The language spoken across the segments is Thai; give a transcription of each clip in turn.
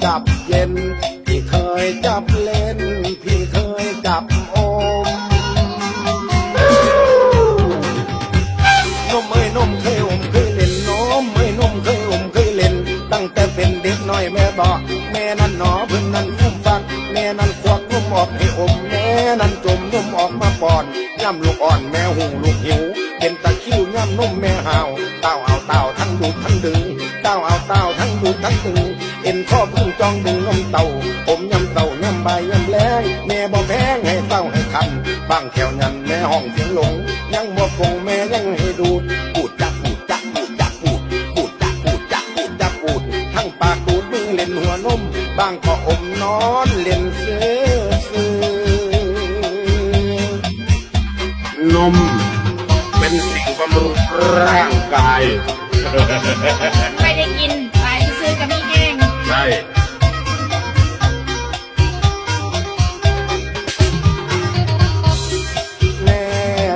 จับเย็นพี่เคยจับเล่นพี่เคยจับอมนมเอ้ยนมเคยอมเคยเล่นนมเอ้ยนมเคยอมเคยเล่นตั้งแต่เป็นเด็กน้อยแม่บอกแม่นั่นหนอเพิ่นนั่นฟุ้มฟักแม่นั่นควักนมออกให้อมแม่นั่นจมนมออกมาป้อนย่ำลูกอ่อนแม่หูลูกหิวเป็นตะคิวย่ำนมแม่ห่าวเต้าเอาเต้าทั้งดูดทั้งดึงเต้าเอาเต้าทั้งดูดทั้งดึงเอ็นข้อพึ่งจองดึงนมเต่าผมย่ำเต่าย่ำใบย่ำแรงแม่บ่แพงให้เต้าให้คันบางแขวยันแม่ห้องเสียงหลงยังบ่คงแม่ยังให้ดูดปูดจักปูดจักปูดจักปูดปูดจักปูดจักปูดจักปูดทั้งปากดูดมือเล่นหัวนมบางก็อมนอนเล่นเสือนมเป็นสิ่งบำรุงร่างกายไม่ได้กินไปซื้อกับมีเองใช่แม่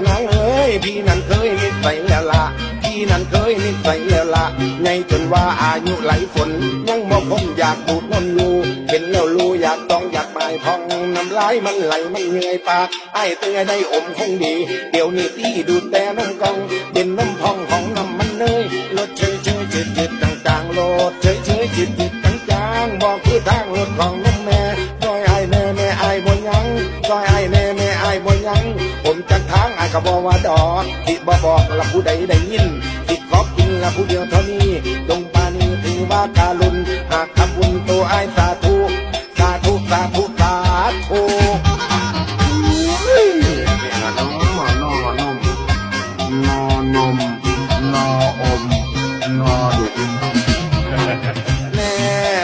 นางเอ้ยพี่นั่นเคยนิสัยแล้วละพี่นั่นเคยนิสัยแล้วละไงจนว่าอายุไหลฝนยังบ่พ้นอยากดูดนมอยู่เป็นแล้วรู้อยากต้องอยากหมายพองน้ำลายมันไหลมันเหนื่อยปากไอ้เตือได้อมคงดีเดี๋ยวนี้พี่ดูดแต่น้ำกองเด่นน้ำพองของน้ำมันเนยรถเฉยเฉยจืดจืดจางจางรถเฉยเฉยจืดจืดจางจางบอกคือทางรถของน้ำแม่ซอยไอ้แม่แม่ไอ้บ่ยังซอยไอ้แม่แม่ไอ้บ่ยังผมจักทางไอ้ก็บอกว่าดอกที่บ่บอกละผู้ใดได้ยินที่ขอบกินละผู้เดียวเท่านี้ตรงปานี้ถือว่าการุณหากทำบุญตัวไอ้สาธุสาธุสาธุสาธุนมนออมนอดุแน่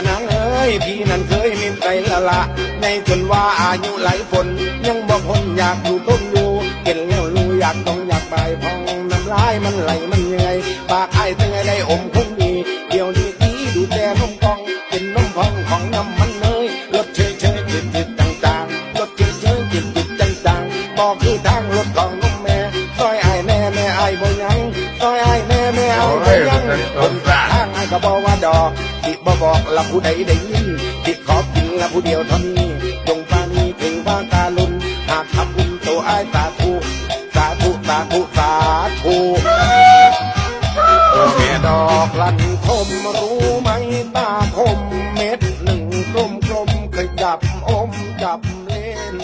นางเอ้ยพี่นั่นเคยมีใจละละในจนว่าอายุไหลฝนยังบ่พ้นอยากอยู่ต้นอยู่เห็นแล้วรู้อยากต้องอยากไปพองน้ำลายมันไหลมันเหนื่อยปากไอ้เตือได้อมคงดีเดี๋ยวนี้พี่ดูแต่นมกองเป็นนมพองของน้ำมันเนยรถเฉยเฉยจืดจืดจางจางรถเฉยเฉยจืดจืดจางจางบอกคือทางรถของนมแม่ซอยไอ้แม่แม่ไอ้บ่ยังซอยไอ้แม่แม่ไอ้บ่ยังผมทางไอ้ก็บอกว่าดอกที่บ่บอกละผู้ใดได้ยินที่ขอกินละผู้เดียวเท่านี้จงปานีถึงว่าการุณหากทำบุญตัวไอ้สาธุสาธุสาธุสาธุแม่ดอกลันทมรู้ไหมตาคมเม็ดหนึ่งกลมกลมเคยจับอมจับเล่น